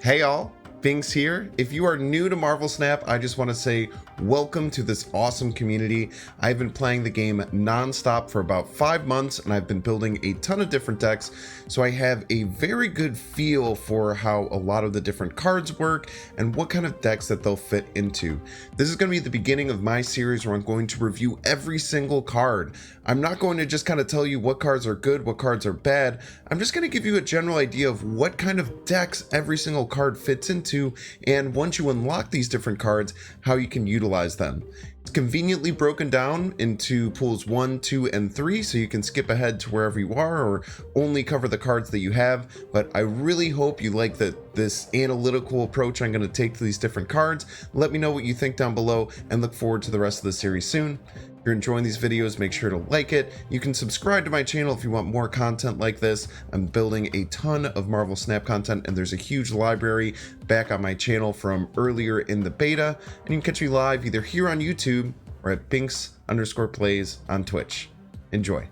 Hey y'all, Binks here. If you are new to Marvel Snap, I just want to say welcome to this awesome community. I've been playing the game non-stop for about 5 months and I've been building a ton of different decks, so I have a very good feel for how a lot of the different cards work and what kind of decks that they'll fit into. This is going to be the beginning of my series where I'm going to review every single card. I'm not going to just kind of tell you what cards are good, what cards are bad. I'm just going to give you a general idea of what kind of decks every single card fits into, and once you unlock these different cards, how you can utilize them. It's conveniently broken down into pools 1, 2, and 3, so you can skip ahead to wherever you are or only cover the cards that you have, but I really hope you like this analytical approach I'm going to take to these different cards. Let me know what you think down below and look forward to the rest of the series soon. If you're enjoying these videos, make sure to like it. You can subscribe to my channel if you want more content like this. I'm building a ton of Marvel Snap content, and there's a huge library back on my channel from earlier in the beta. And you can catch me live either here on YouTube or at Binks_plays on Twitch. Enjoy.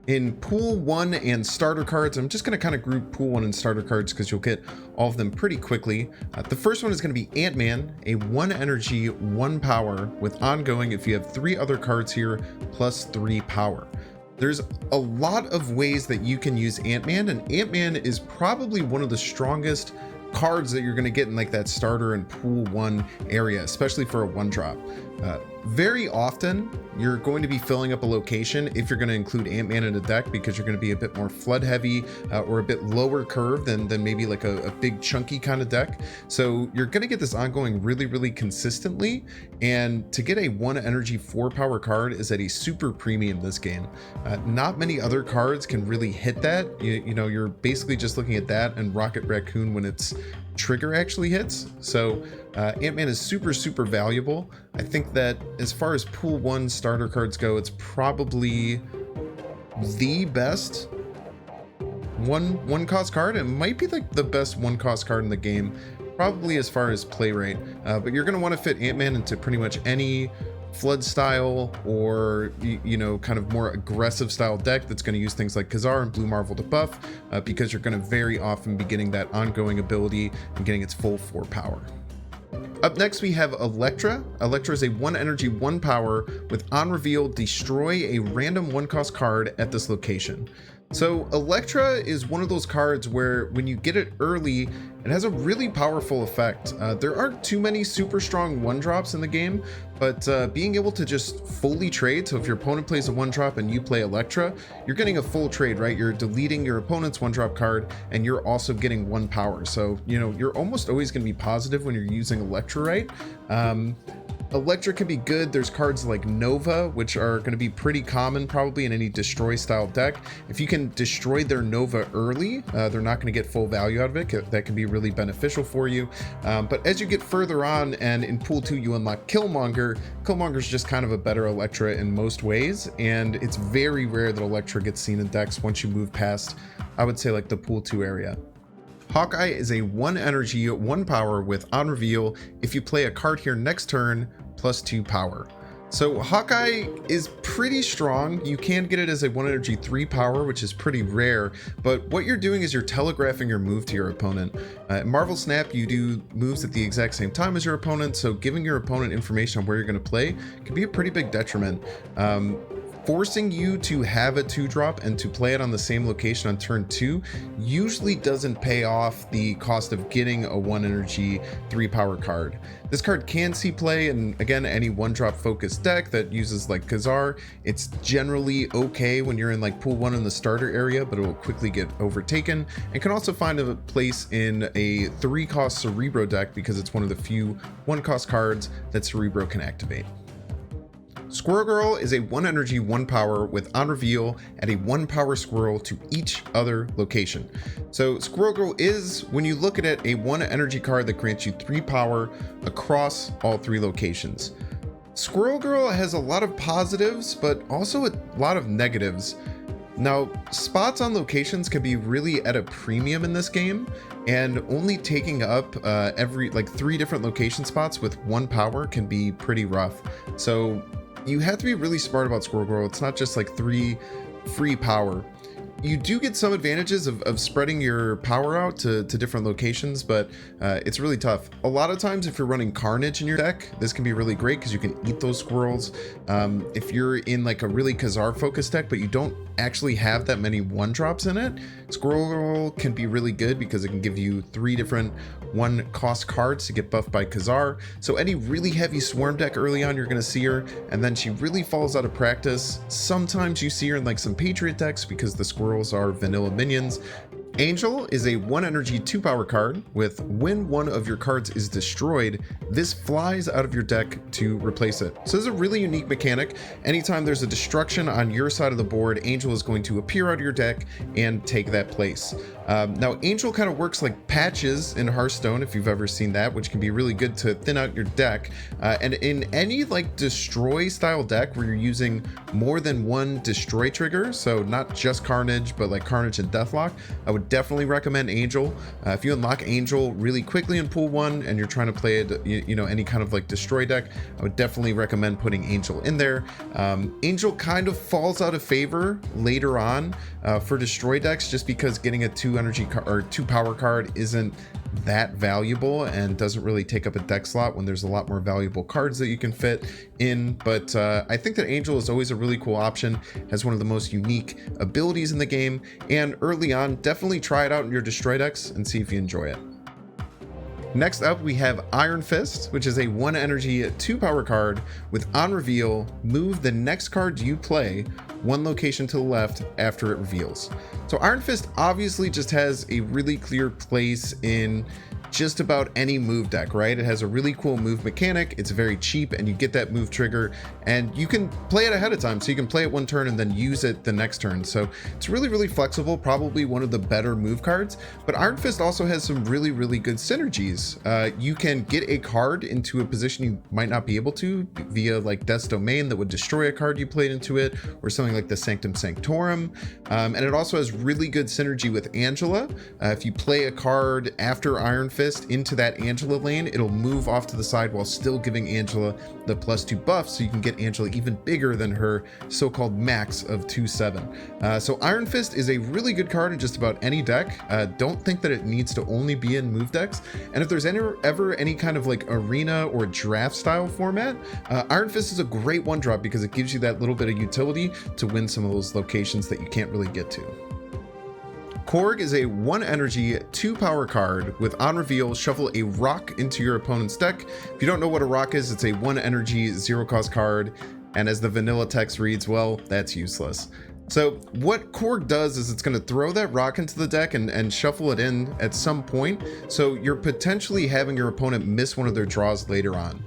In Pool 1 and Starter cards, I'm just going to kind of group Pool 1 and Starter cards because you'll get all of them pretty quickly. The first one is going to be Ant-Man, a 1 energy, 1 power with ongoing if you have 3 other cards here, plus 3 power. There's a lot of ways that you can use Ant-Man, and Ant-Man is probably one of the strongest cards that you're going to get in like that starter and Pool 1 area, especially for a 1-drop. Very often you're going to be filling up a location if you're going to include Ant-Man in a deck, because you're going to be a bit more flood heavy or a bit lower curve than maybe like a big chunky kind of deck. So you're going to get this ongoing really consistently, and to get a 1 energy 4 power card is at a super premium this game. Not many other cards can really hit that. You know, you're basically just looking at that and Rocket Raccoon when its trigger actually hits. So Ant-Man is super valuable. I think that as far as Pool 1 starter cards go, it's probably the best one cost card. It might be like the best 1 cost card in the game, probably as far as play rate. But you're going to want to fit Ant-Man into pretty much any flood style or you know, kind of more aggressive style deck that's going to use things like Khazar and Blue Marvel to buff, because you're going to very often be getting that ongoing ability and getting its full 4 power. Up next we have Elektra. Elektra is a 1 energy 1 power with on reveal destroy a random 1 cost card at this location. So Elektra is one of those cards where when you get it early, it has a really powerful effect. There aren't too many super strong 1-drops in the game, but being able to just fully trade, so if your opponent plays a 1-drop and you play Elektra, you're getting a full trade, right? You're deleting your opponent's 1-drop card and you're also getting 1 power. So, you know, you're almost always going to be positive when you're using Elektra, right? Elektra can be good. There's cards like Nova, which are going to be pretty common probably in any destroy style deck. If you can destroy their Nova early, they're not going to get full value out of it. That can be really beneficial for you. But as you get further on and in Pool 2 you unlock Killmonger, Killmonger's just kind of a better Elektra in most ways, and it's very rare that Elektra gets seen in decks once you move past, I would say, like the Pool 2 area. Hawkeye is a 1 energy 1 power with on reveal if you play a card here next turn, plus 2 power. So Hawkeye is pretty strong. You can get it as a 1 energy 3 power, which is pretty rare, but what you're doing is you're telegraphing your move to your opponent. In Marvel Snap, you do moves at the exact same time as your opponent, so giving your opponent information on where you're going to play can be a pretty big detriment. Forcing you to have a 2-drop and to play it on the same location on turn 2 usually doesn't pay off the cost of getting a 1 energy 3 power card. This card can see play in, again, any 1-drop focused deck that uses like Khazar. It's generally okay when you're in like Pool 1 in the starter area, but it will quickly get overtaken, and can also find a place in a 3-cost Cerebro deck because it's one of the few 1-cost cards that Cerebro can activate. Squirrel Girl is a 1 energy 1 power with on reveal add a 1 power squirrel to each other location. So Squirrel Girl is, when you look at it, a 1 energy card that grants you 3 power across all 3 locations. Squirrel Girl has a lot of positives, but also a lot of negatives. Now, spots on locations can be really at a premium in this game, and only taking up every like 3 different location spots with 1 power can be pretty rough. So you have to be really smart about Squirrel Girl. It's not just like 3 free power. You do get some advantages of spreading your power out to different locations, but it's really tough. A lot of times if you're running Carnage in your deck, this can be really great because you can eat those squirrels. If you're in like a really Khazar focused deck, but you don't actually have that many 1-drops in it, Squirrel can be really good because it can give you 3 different 1-cost cards to get buffed by Khazar. So any really heavy Swarm deck early on, you're going to see her, and then she really falls out of practice. Sometimes you see her in like some Patriot decks because the squirrels are vanilla minions. Angel is a 1 energy 2 power card with when one of your cards is destroyed, this flies out of your deck to replace it. So this is a really unique mechanic. Anytime there's a destruction on your side of the board, Angel is going to appear out of your deck and take that place. Now Angel kind of works like patches in Hearthstone, if you've ever seen that, which can be really good to thin out your deck. And in any like destroy style deck where you're using more than 1 destroy trigger, so not just Carnage, but like Carnage and Deathlock, I would definitely recommend Angel. If you unlock Angel really quickly in pool 1 and you're trying to play it, you know, any kind of like destroy deck, I would definitely recommend putting Angel in there. Angel kind of falls out of favor later on for destroy decks, just because getting a 2 energy or 2 power card isn't that valuable and doesn't really take up a deck slot when there's a lot more valuable cards that you can fit in. But I think that Angel is always a really cool option, has one of the most unique abilities in the game, and early on definitely try it out in your destroy decks and see if you enjoy it. Next up, we have Iron Fist, which is a 1 energy 2 power card with on reveal, move the next card you play 1 location to the left after it reveals. So Iron Fist obviously just has a really clear place in just about any move deck, right? It has a really cool move mechanic. It's very cheap and you get that move trigger and you can play it ahead of time. So you can play it 1 turn and then use it the next turn. So it's really, really flexible, probably one of the better move cards. But Iron Fist also has some really, really good synergies. You can get a card into a position you might not be able to via like Death's Domain that would destroy a card you played into it, or something like the Sanctum Sanctorum. And it also has really good synergy with Angela. If you play a card after Iron Fist into that Angela lane, it'll move off to the side while still giving Angela the +2 buff, so you can get Angela even bigger than her so-called max of 2/7. So Iron Fist is a really good card in just about any deck. Don't think that it needs to only be in move decks. And if there's ever any kind of like arena or draft style format, Iron Fist is a great 1-drop because it gives you that little bit of utility to win some of those locations that you can't really get to. Korg is a 1 energy 2 power card with on reveal, shuffle a rock into your opponent's deck. If you don't know what a rock is, it's a 1 energy 0 cost card, and as the vanilla text reads, well, that's useless. So what Korg does is it's going to throw that rock into the deck and shuffle it in at some point, so you're potentially having your opponent miss one of their draws later on.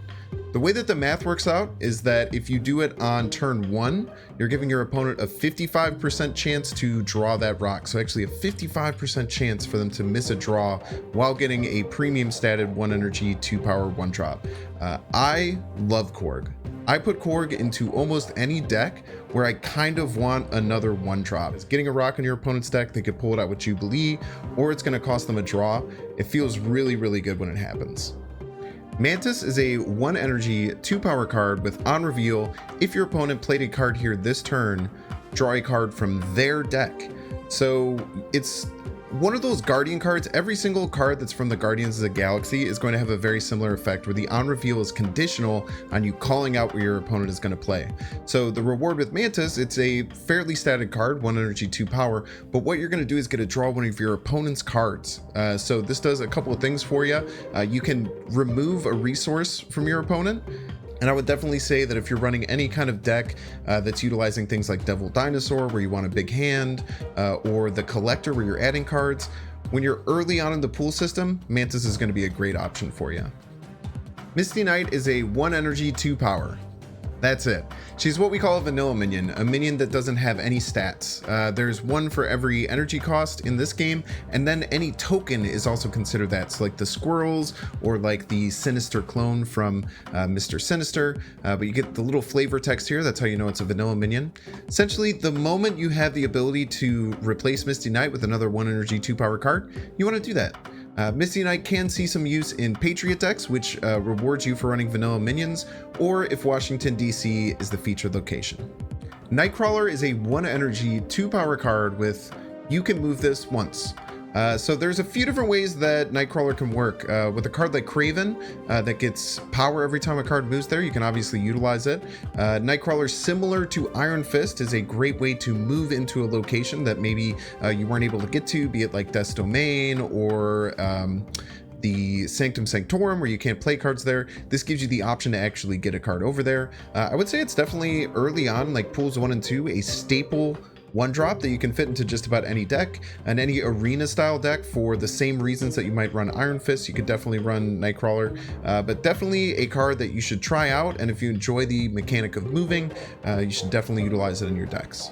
The way that the math works out is that if you do it on turn 1, you're giving your opponent a 55% chance to draw that rock. So actually a 55% chance for them to miss a draw while getting a premium statted 1 energy 2 power 1-drop. I love Korg. I put Korg into almost any deck where I kind of want another 1-drop. It's getting a rock in your opponent's deck, they could pull it out with Jubilee, or it's going to cost them a draw. It feels really, really good when it happens. Mantis is a 1 energy 2 power card with on reveal, if your opponent played a card here this turn, draw a card from their deck. So it's one of those Guardian cards. Every single card that's from the Guardians of the Galaxy is going to have a very similar effect, where the on reveal is conditional on you calling out where your opponent is going to play. So the reward with Mantis, it's a fairly static card, 1 energy 2 power, but what you're going to do is get to draw one of your opponent's cards. So this does a couple of things for you. You can remove a resource from your opponent. And I would definitely say that if you're running any kind of deck that's utilizing things like Devil Dinosaur, where you want a big hand, or the Collector, where you're adding cards, when you're early on in the pool system, Mantis is going to be a great option for you. Misty Knight is a 1 energy 2 power. That's it. She's what we call a vanilla minion, a minion that doesn't have any stats. There's 1 for every energy cost in this game, and then any token is also considered that. So like the squirrels, or like the Sinister clone from Mr. Sinister, but you get the little flavor text here. That's how you know it's a vanilla minion. Essentially, the moment you have the ability to replace Misty Knight with another 1 energy 2 power card, you want to do that. Misty Knight can see some use in Patriot decks, which rewards you for running vanilla minions, or if Washington, D.C. is the featured location. Nightcrawler is a 1 energy 2 power card with you can move this once. So there's a few different ways that Nightcrawler can work. With a card like Craven that gets power every time a card moves there, you can obviously utilize it. Nightcrawler, similar to Iron Fist, is a great way to move into a location that maybe you weren't able to get to, be it like Death's Domain or the Sanctum Sanctorum, where you can't play cards there. This gives you the option to actually get a card over there. I would say it's definitely early on, like pools 1 and 2, a staple one drop that you can fit into just about any deck, and any arena style deck. For the same reasons that you might run Iron Fist, you could definitely run Nightcrawler, but definitely a card that you should try out, and if you enjoy the mechanic of moving, you should definitely utilize it in your decks.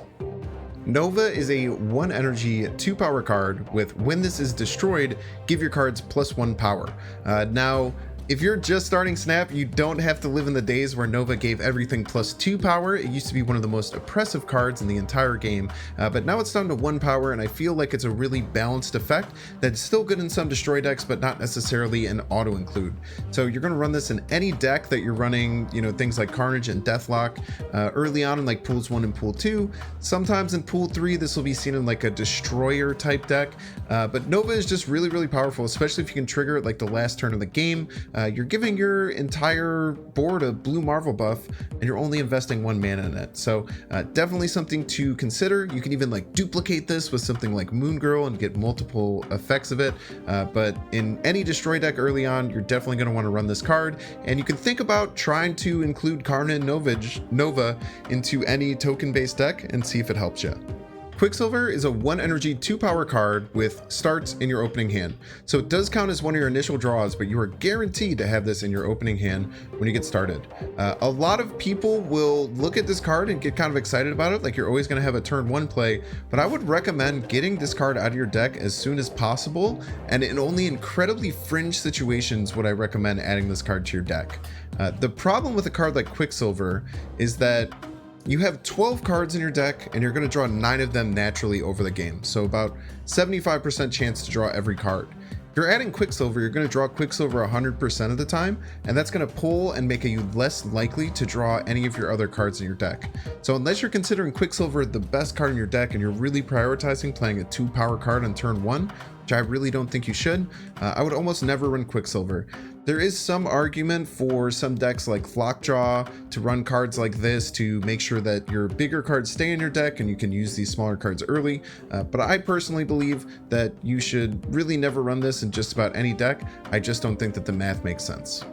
Nova is a 1 energy 2 power card with, when this is destroyed, give your cards +1 power. Now, if you're just starting Snap, you don't have to live in the days where Nova gave everything +2 power. It used to be one of the most oppressive cards in the entire game, but now it's down to 1 power, and I feel like it's a really balanced effect that's still good in some destroy decks, but not necessarily an auto include. So you're going to run this in any deck that you're running, you know, things like Carnage and Deathlock early on in like pools 1 and pool 2. Sometimes in pool 3, this will be seen in like a destroyer type deck, but Nova is just really, really powerful, especially if you can trigger it like the last turn of the game. You're giving your entire board a blue Marvel buff, and you're only investing 1 mana in it. So definitely something to consider. You can even like duplicate this with something like Moon Girl and get multiple effects of it. But in any destroy deck early on, you're definitely going to want to run this card. And you can think about trying to include Karna and Nova into any token-based deck and see if it helps you. Quicksilver is a 1 energy 2 power card with starts in your opening hand. So it does count as one of your initial draws, but you are guaranteed to have this in your opening hand when you get started. A lot of people will look at this card and get kind of excited about it, like you're always going to have a turn 1 play, but I would recommend getting this card out of your deck as soon as possible, and in only incredibly fringe situations would I recommend adding this card to your deck. The problem with a card like Quicksilver is that you have 12 cards in your deck, and you're going to draw 9 of them naturally over the game. So about 75% chance to draw every card. If you're adding Quicksilver, you're going to draw Quicksilver 100% of the time, and that's going to pull and make you less likely to draw any of your other cards in your deck. So unless you're considering Quicksilver the best card in your deck, and you're really prioritizing playing a 2 power card on turn 1, which I really don't think you should, I would almost never run Quicksilver. There is some argument for some decks like Flockjaw to run cards like this to make sure that your bigger cards stay in your deck and you can use these smaller cards early, but I personally believe that you should really never run this in just about any deck. I just don't think that the math makes sense.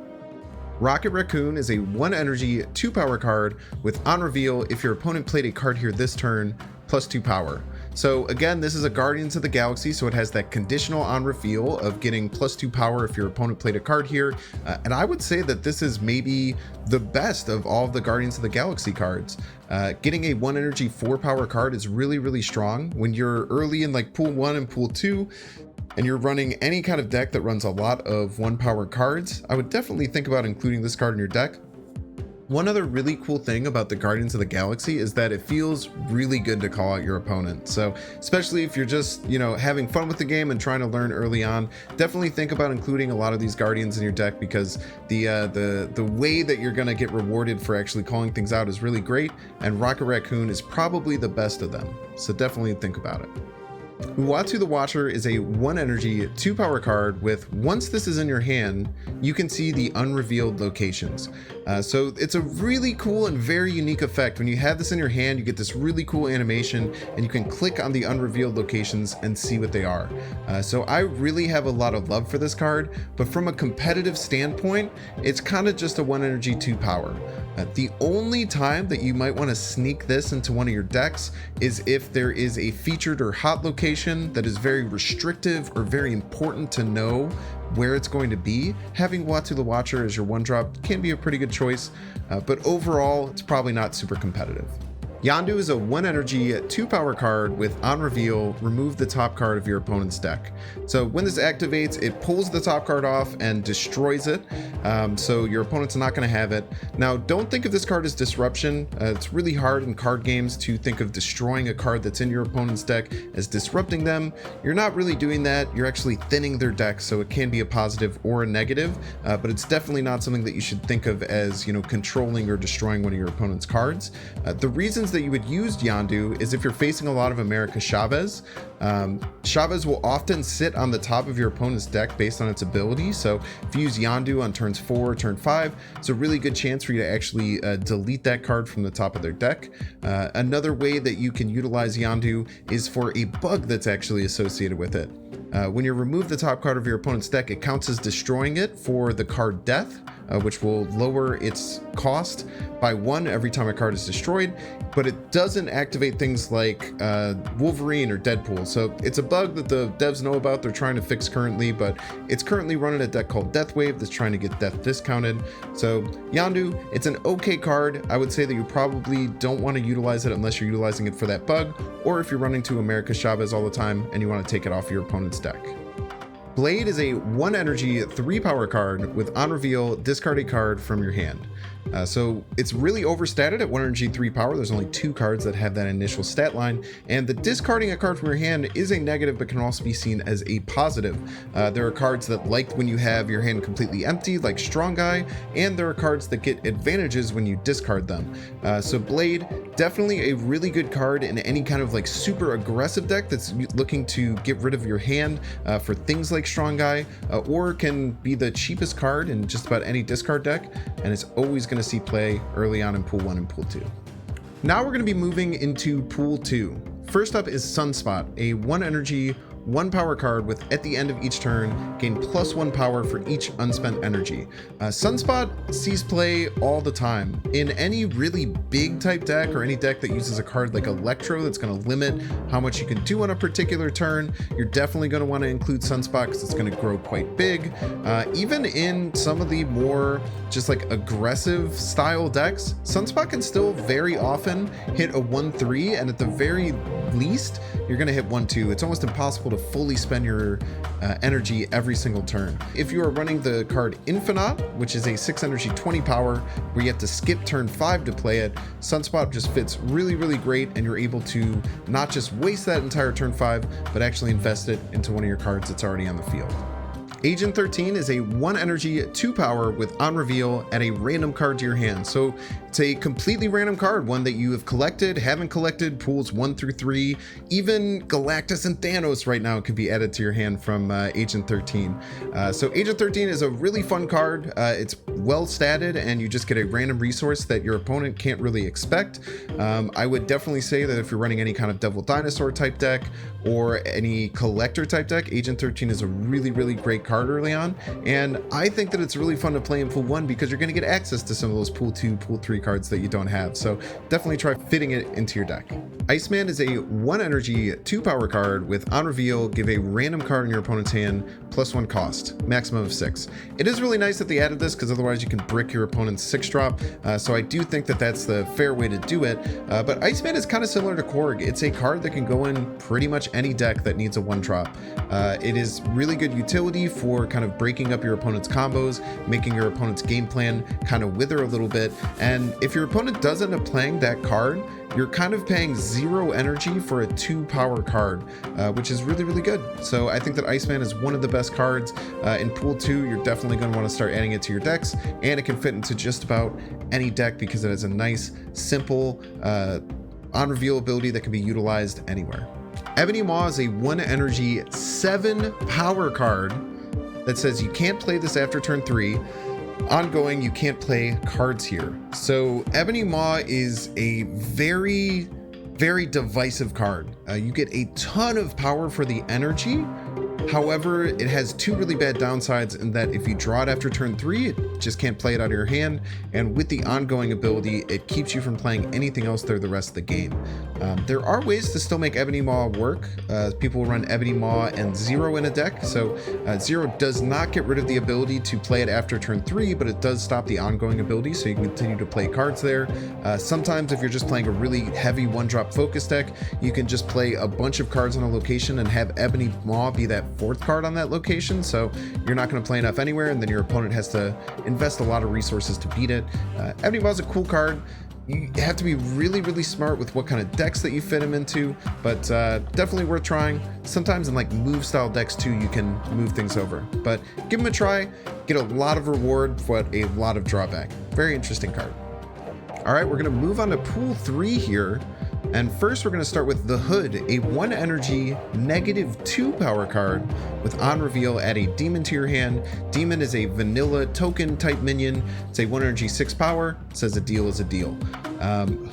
Rocket Raccoon is a 1 energy 2 power card with, on reveal, if your opponent played a card here this turn, +2 power. So again, this is a Guardians of the Galaxy, so it has that conditional on reveal of getting +2 power if your opponent played a card here. And I would say that this is maybe the best of all of the Guardians of the Galaxy cards. Getting a 1 energy 4 power card is really, really strong. When you're early in like pool 1 and pool 2, and you're running any kind of deck that runs a lot of 1 power cards, I would definitely think about including this card in your deck. One other really cool thing about the Guardians of the Galaxy is that it feels really good to call out your opponent. So especially if you're just, you know, having fun with the game and trying to learn early on, definitely think about including a lot of these Guardians in your deck, because the way that you're going to get rewarded for actually calling things out is really great, and Rocket Raccoon is probably the best of them. So definitely think about it. Uatu the Watcher is a 1 energy 2 power card with, once this is in your hand, you can see the unrevealed locations. So it's a really cool and very unique effect. When you have this in your hand, you get this really cool animation, and you can click on the unrevealed locations and see what they are. So I really have a lot of love for this card, but from a competitive standpoint, it's kind of just a 1 energy 2 power. The only time that you might want to sneak this into one of your decks is if there is a featured or hot location that is very restrictive or very important to know where it's going to be. Having Uatu the Watcher as your 1-drop can be a pretty good choice, but overall, it's probably not super competitive. Yondu is a 1 energy 2 power card with, on reveal, remove the top card of your opponent's deck. So when this activates, it pulls the top card off and destroys it, so your opponent's not going to have it. Now, don't think of this card as disruption. It's really hard in card games to think of destroying a card that's in your opponent's deck as disrupting them. You're not really doing that. You're actually thinning their deck, so it can be a positive or a negative, but it's definitely not something that you should think of as, you know, controlling or destroying one of your opponent's cards. The reasons times that you would use Yondu is if you're facing a lot of America Chavez. Chavez will often sit on the top of your opponent's deck based on its ability. So if you use Yondu on turns 4 or turn 5, it's a really good chance for you to actually delete that card from the top of their deck. Another way that you can utilize Yondu is for a bug that's actually associated with it. When you remove the top card of your opponent's deck, it counts as destroying it for the card Death, which will lower its cost by 1 every time a card is destroyed, but it doesn't activate things like Wolverine or Deadpool. So it's a bug that the devs know about, they're trying to fix currently, but it's currently running a deck called Deathwave that's trying to get Death discounted. So Yondu, it's an okay card. I would say that you probably don't want to utilize it unless you're utilizing it for that bug, or if you're running to America Chavez all the time and you want to take it off your opponent's deck. Blade is a 1 energy 3 power card with on reveal, discard a card from your hand. So it's really overstated at 1 energy 3 power. There's only 2 cards that have that initial stat line, and the discarding a card from your hand is a negative but can also be seen as a positive. There are cards that like when you have your hand completely empty, like Strong Guy, and there are cards that get advantages when you discard them. So Blade, definitely a really good card in any kind of like super aggressive deck that's looking to get rid of your hand for things like Strong Guy, or can be the cheapest card in just about any discard deck, and it's always going to see play early on in Pool 1 and Pool 2. Now we're going to be moving into Pool 2. First up is Sunspot, a 1 energy 1 power card with at the end of each turn gain +1 power for each unspent energy. Sunspot sees play all the time in any really big type deck, or any deck that uses a card like Electro that's going to limit how much you can do on a particular turn. You're definitely going to want to include Sunspot because it's going to grow quite big. Even in some of the more just like aggressive style decks, Sunspot can still very often hit a 1-3, and at the very least you're going to hit 1-2. It's almost impossible to fully spend your energy every single turn. If you are running the card Infinite, which is a 6 energy 20 power where you have to skip turn 5 to play it, Sunspot just fits really great, and you're able to not just waste that entire turn 5 but actually invest it into one of your cards that's already on the field. Agent 13 is a 1 energy 2 power with on reveal, add a random card to your hand. So it's a completely random card, one that you have collected, haven't collected, pools 1 through 3, even Galactus and Thanos right now could be added to your hand from Agent 13. So Agent 13 is a really fun card. It's well statted, and you just get a random resource that your opponent can't really expect. I would definitely say that if you're running any kind of Devil Dinosaur type deck or any collector type deck, Agent 13 is a really great card early on, and I think that it's really fun to play in Pool 1 because you're going to get access to some of those Pool 2, Pool 3 cards that you don't have, so definitely try fitting it into your deck. Iceman is a 1 energy 2 power card with on reveal, give a random card in your opponent's hand +1 cost, maximum of 6. It is really nice that they added this because otherwise you can brick your opponent's 6-drop, so I do think that that's the fair way to do it, but Iceman is kind of similar to Korg. It's a card that can go in pretty much any deck that needs a 1-drop. It is really good utility for kind of breaking up your opponent's combos, making your opponent's game plan kind of wither a little bit, and if your opponent does end up playing that card, you're kind of paying 0 energy for a 2 power card, which is really good. So I think that Iceman is one of the best cards. In Pool 2, you're definitely going to want to start adding it to your decks, and it can fit into just about any deck because it has a nice, simple, on reveal ability that can be utilized anywhere. Ebony Maw is a 1 energy 7 power card that says you can't play this after turn 3. Ongoing, you can't play cards here. So Ebony Maw is a very divisive card. You get a ton of power for the energy. However, it has 2 really bad downsides in that if you draw it after turn 3, it just can't play it out of your hand, and with the ongoing ability, it keeps you from playing anything else there the rest of the game. There are ways to still make Ebony Maw work. People will run Ebony Maw and Zero in a deck, so Zero does not get rid of the ability to play it after turn 3, but it does stop the ongoing ability, so you can continue to play cards there. Sometimes if you're just playing a really heavy 1-drop focus deck, you can just play a bunch of cards on a location and have Ebony Maw be that 4th card on that location, so you're not going to play enough anywhere, and then your opponent has to invest a lot of resources to beat it. Ebony Maw is a cool card. You have to be really smart with what kind of decks that you fit him into, but definitely worth trying. Sometimes in like move style decks too, you can move things over, but give him a try, get a lot of reward but a lot of drawback. Very interesting card. All right, we're gonna move on to pool 3 here. And first we're gonna start with the Hood, a 1 energy, -2 power card with on reveal add a demon to your hand. Demon is a vanilla token type minion. It's a 1 energy 6 power, says a deal is a deal.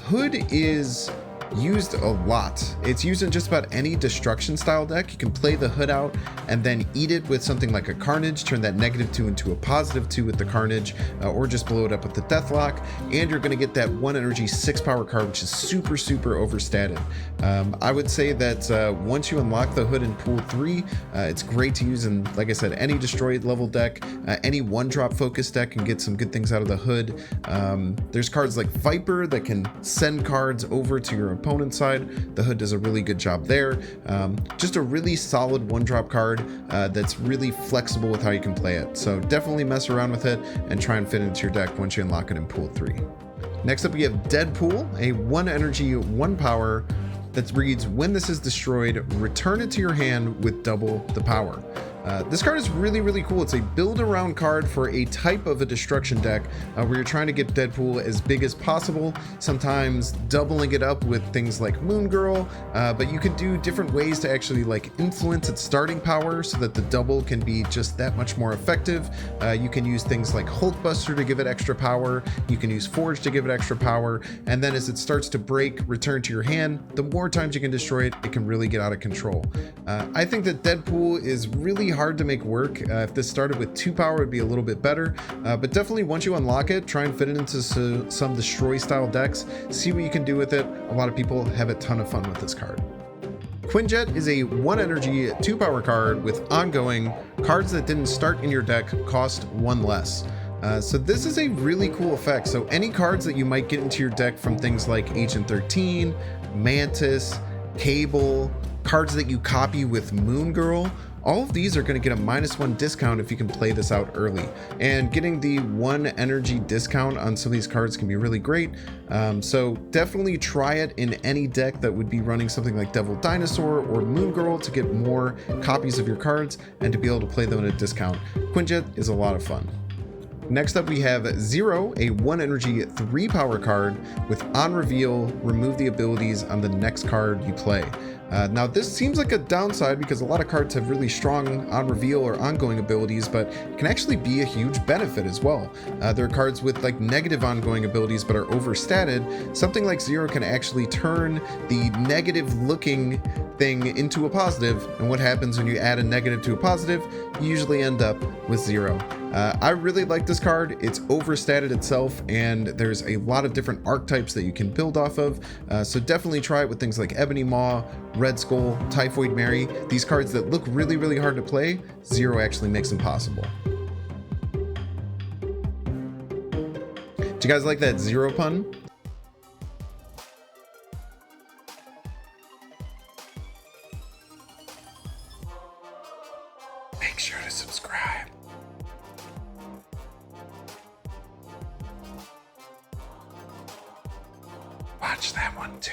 Hood is used a lot. It's used in just about any destruction style deck. You can play the Hood out and then eat it with something like a Carnage, turn that -2 into a +2 with the Carnage, or just blow it up with the Deathlock, and you're going to get that 1 energy 6 power card, which is super overstated. I would say that once you unlock the Hood in pool 3, it's great to use in, like I said, any destroyed level deck. Any 1-drop focus deck can get some good things out of the Hood. There's cards like Viper that can send cards over to your opponent's side. The Hood does a really good job there. Just a really solid 1-drop card that's really flexible with how you can play it. So definitely mess around with it and try and fit it into your deck once you unlock it in pool 3. Next up we have Deadpool, a 1 energy 1 power that reads, when this is destroyed, return it to your hand with double the power. This card is really cool. It's a build around card for a type of a destruction deck where you're trying to get Deadpool as big as possible, sometimes doubling it up with things like Moon Girl, but you can do different ways to actually like influence its starting power so that the double can be just that much more effective. You can use things like Hulkbuster to give it extra power, you can use Forge to give it extra power, and then as it starts to break, return to your hand, the more times you can destroy it, it can really get out of control. I think that Deadpool is really hard to make work. If this started with 2 power, it'd be a little bit better, but definitely once you unlock it, try and fit it into some destroy style decks, see what you can do with it. A lot of people have a ton of fun with this card. Quinjet is a 1 energy 2 power card with ongoing. Cards that didn't start in your deck cost 1 less. So this is a really cool effect. So any cards that you might get into your deck from things like Agent 13, Mantis, Cable, cards that you copy with Moon Girl, all of these are going to get a -1 discount if you can play this out early. And getting the 1 energy discount on some of these cards can be really great. So definitely try it in any deck that would be running something like Devil Dinosaur or Moon Girl to get more copies of your cards and to be able to play them at a discount. Quinjet is a lot of fun. Next up we have Zero, a 1 energy 3 power card with on reveal, remove the abilities on the next card you play. Now this seems like a downside because a lot of cards have really strong on reveal or ongoing abilities, but it can actually be a huge benefit as well. There are cards with like negative ongoing abilities but are overstated. Something like Zero can actually turn the negative looking thing into a positive, and what happens when you add a negative to a positive? You usually end up with 0. I really like this card. It's overstated itself, and there's a lot of different archetypes that you can build off of, so definitely try it with things like Ebony Maw, Red Skull, Typhoid Mary. These cards that look really hard to play, 0 actually makes them possible. Did you guys like that 0 pun? Make sure to subscribe. Watch that one too.